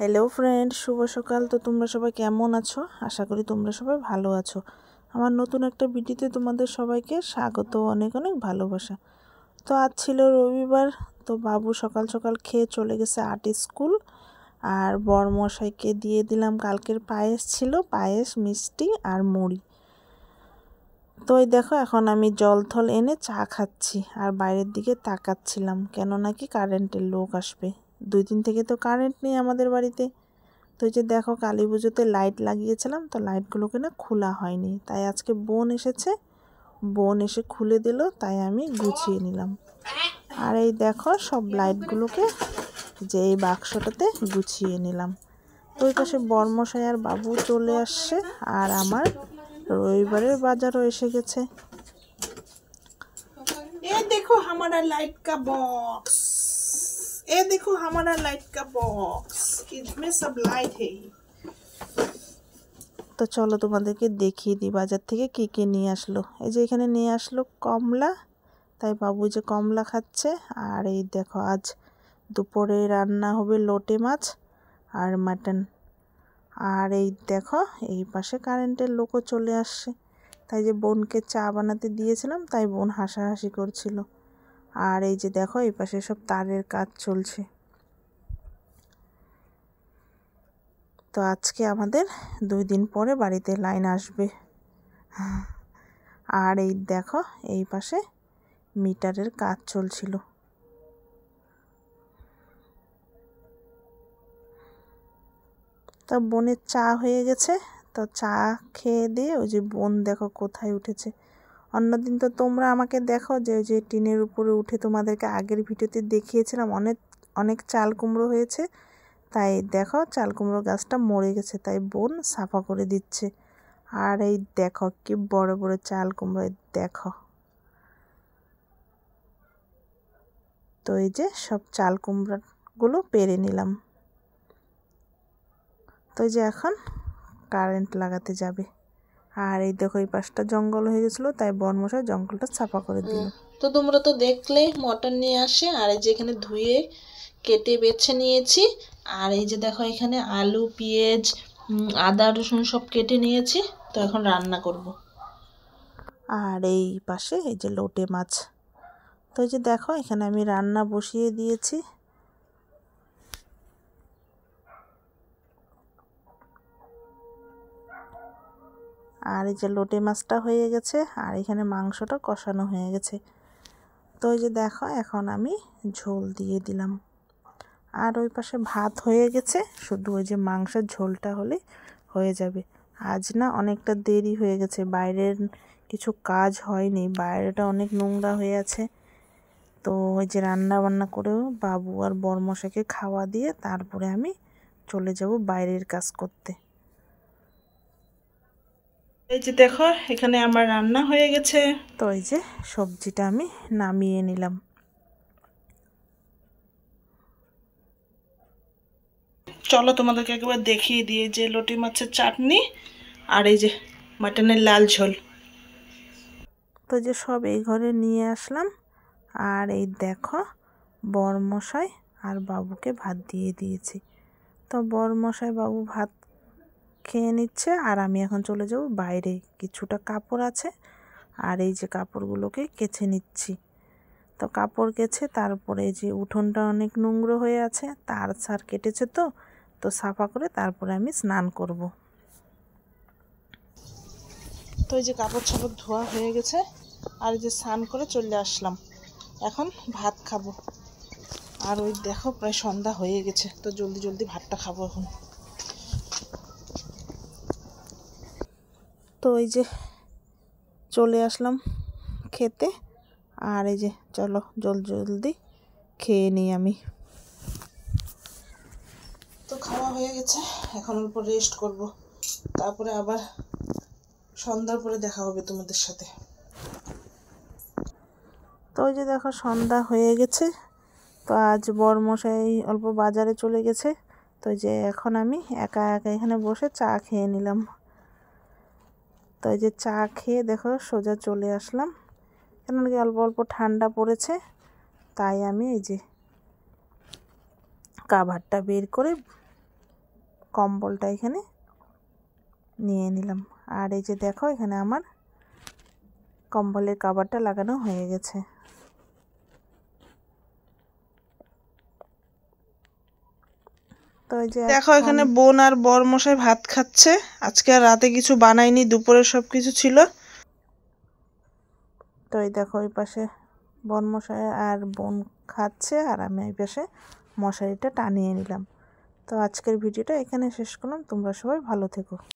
Hello friend, শুভ সকাল। তো তোমরা সবাই কেমন আছো? আশা করি তোমরা সবাই ভালো আছো। আমার নতুন একটা ভিডিওতে তোমাদের সবাইকে স্বাগত, অনেক অনেক ভালোবাসা। তো আজ ছিল রবিবার, তো বাবু সকাল সকাল খেয়ে চলে গেছে আর্ট স্কুল। আর বরমশাইকে দিয়ে দিলাম কালকের পায়েস ছিল, পায়েস, মিষ্টি আর মুড়ি। তো এই দেখো এখন আমি জল থল এনে চা খাচ্ছি আর বাইরের দিকে তাকাচ্ছিলাম, কেন নাকি কারেন্টের লোক আসবে। 2 দিন থেকে তো কারেন্ট নেই আমাদের বাড়িতে। তো এই যে দেখো, কালী পুজোতে লাইট লাগিয়েছিলাম, তো লাইটগুলোকে না খোলা হয়নি, তাই আজকে বোন এসেছে, বোন এসে খুলে দিল, তাই আমি গুছিয়ে নিলাম। আর এই দেখো সব লাইটগুলোকে যে এই বাক্সটাতে গুছিয়ে নিলাম। তো ওই পাশে বরমশাই আর বাবু চলে আসছে, আর আমার রবিবারের বাজারও এসে গেছে। ये देखो हमारा लाइट का बॉक्स, ये देखो हमारा लाइट का बॉक्स, इसमें सब लाइट है। তো চলো তোমাদেরকে দেখিয়ে দিই বাজার থেকে কী কী নিয়ে আসলো। এই যে এখানে নিয়ে আসলো কমলা, তাই বাবু যে কমলা খাচ্ছে। আর এই দেখো আজ দুপুরে রান্না হবে লোটে মাছ আর মাটন। আর এই দেখো এই পাশে কারেন্টের লোকও চলে আসছে, তাই যে বোনকে চা বানাতে দিয়েছিলাম, তাই বোন হাসাহাসি করছিল। আর এই যে দেখো এই পাশে সব তারের কাজ চলছে। তো আজকে আমাদের 2 দিন পরে বাড়িতে লাইন আসবে। আর এই দেখো এই পাশে মিটারের কাজ চলছিল। তা বোনের চা হয়ে গেছে, তো চা খেয়ে দিয়ে ওই যে বোন দেখো কোথায় উঠেছে। অন্যদিন তো তোমরা আমাকে দেখো যে ওই যে টিনের উপরে উঠে, তোমাদেরকে আগের ভিডিওতে দেখিয়েছিলাম অনেক অনেক চাল কুমড়ো হয়েছে, তাই দেখো চাল কুমড়ো গাছটা মরে গেছে, তাই বোন সাফা করে দিচ্ছে। আর এই দেখো কি বড় বড় চাল কুমড়ো, দেখো। তো এই যে সব চাল কুমড়োগুলো পেরে নিলাম। তো এই যে এখন কারেন্ট লাগাতে যাবে। আর এই দেখো এই পাশটা জঙ্গল হয়ে গেছিলো, তাই বনমশাই জঙ্গলটা সাফা করে দিল। তো তোমরা তো দেখলে মটন নিয়ে আসে, আর এই যে এখানে ধুয়ে কেটে বেছে নিয়েছি। আর এই যে দেখো এখানে আলু, পেঁয়াজ, আদা, রসুন সব কেটে নিয়েছি। তো এখন রান্না করব। আর এই পাশে এই যে লোটে মাছ। তো এই যে দেখো এখানে আমি রান্না বসিয়ে দিয়েছি। আর এই যে লোটে মাছটা হয়ে গেছে, আর এখানে মাংসটা কষানো হয়ে গেছে। তো এই যে দেখো এখন আমি ঝোল দিয়ে দিলাম। আর ওই পাশে ভাত হয়ে গেছে, শুধু ওই যে মাংসের ঝোলটা হলে হয়ে যাবে। আজ না অনেকটা দেরি হয়ে গেছে, বাইরের কিছু কাজ হয়নি, বাইরেটা অনেক নোংরা হয়ে আছে। তো ওই যে রান্না বান্না করেও বাবু আর বরমশাইকে খাওয়া দিয়ে তারপরে আমি চলে যাব বাইরের কাজ করতে। এই যে দেখো এখানে আমার রান্না হয়ে গেছে। তো এই যে সবজিটা আমি নামিয়ে নিলাম। চলো তোমাদেরকে একবার দেখিয়ে দিয়ে, যে লটি মাছের চাটনি আর এই যে মাটনের লাল ঝোল। তো যে সব এই ঘরে নিয়ে আসলাম। আর এই দেখো বরমশাই আর বাবুকে ভাত দিয়ে দিয়েছি। তো বরমশাই বাবু ভাত খেয়ে নিচ্ছে, আর আমি এখন চলে যাব বাইরে, কিছুটা কাপড় আছে, আর এই যে কাপড়গুলোকে কেচে নিচ্ছি। তো কাপড় কেচে তারপরে যে উঠোনটা অনেক নোংরা হয়ে আছে, তার সার কেটেছে, তো তো সাফা করে তারপরে আমি স্নান করব। তো এই যে কাপড় ছাপড় ধোয়া হয়ে গেছে, আর এই যে স্নান করে চলে আসলাম, এখন ভাত খাবো। আর ওই দেখো প্রায় সন্ধ্যা হয়ে গেছে, তো জলদি জলদি ভাতটা খাবো এখন। তো এই যে চলে আসলাম খেতে। আর এই যে চলো জলদি খেয়ে নিই আমি। তো খাওয়া হয়ে গেছে, এখন অল্প রেস্ট করব, তারপরে আবার সন্ধ্যার পরে দেখা হবে তোমাদের সাথে। তো ওই যে দেখো সন্ধ্যা হয়ে গেছে। তো আজ বরমশাই অল্প বাজারে চলে গেছে, তো যে এখন আমি একা একা এখানে বসে চা খেয়ে নিলাম। তো এই যে চা খেয়ে দেখো সোজা চলে আসলাম, কেন কি অল্প অল্প ঠান্ডা পড়েছে, তাই আমি এই যে কাভারটা বের করে কম্বলটা এখানে নিয়ে নিলাম। আর এই যে দেখো এখানে আমার কম্বলের কভারটা লাগানো হয়ে গেছে। তো এই যে দেখো এখানে বোন আর বর মশাই ভাত খাচ্ছে। আজকে আর রাতে কিছু বানাইনি, দুপুরে সব কিছু ছিল। তো এই দেখো ওই পাশে বন মশাই আর বোন খাচ্ছে, আর আমি এই পাশে মশারিটা টানিয়ে নিলাম। তো আজকের ভিডিওটা এখানে শেষ করলাম। তোমরা সবাই ভালো থেকো।